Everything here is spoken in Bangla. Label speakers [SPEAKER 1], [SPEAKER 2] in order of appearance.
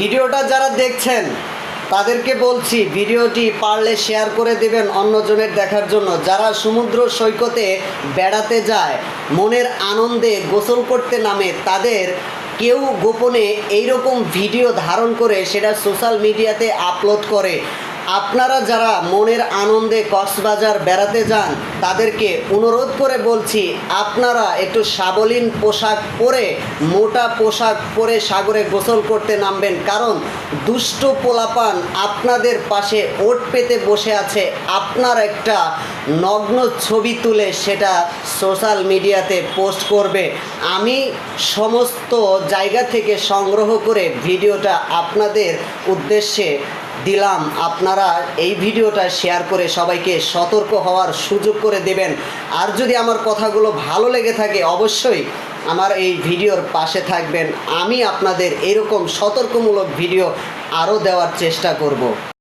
[SPEAKER 1] ভিডিওটা যারা দেখছেন তাদেরকে বলছি ভিডিওটি পারলে শেয়ার করে দেবেন অন্যজনের দেখার জন্য। যারা সমুদ্র সৈকতে বেড়াতে যায়, মনের আনন্দে গোসল করতে নামে, তাদের কেউ গোপনে এইরকম ভিডিও ধারণ করে সেটা সোশ্যাল মিডিয়াতে আপলোড করে। আপনারা যারা মনের আনন্দে কক্সবাজার বেড়াতে যান তাদেরকে অনুরোধ করে বলছি, আপনারা একটু সাবলীল পোশাক পরে, মোটা পোশাক পরে সাগরে গোসল করতে নামবেন। কারণ দুষ্ট পোলাপান আপনাদের পাশে ওট পেতে বসে আছে, আপনার একটা নগ্ন ছবি তুলে সেটা সোশ্যাল মিডিয়াতে পোস্ট করবে। আমি সমস্ত জায়গা থেকে সংগ্রহ করে ভিডিওটা আপনাদের উদ্দেশ্যে দিলাম। আপনারা এই ভিডিওটা শেয়ার করে সবাইকে সতর্ক হওয়ার সুযোগ করে দেবেন। আর যদি আমার কথাগুলো ভালো লেগে থাকে অবশ্যই আমার এই ভিডিওর পাশে থাকবেন। আমি আপনাদের এরকম সতর্কমূলক ভিডিও আরও দেওয়ার চেষ্টা করব।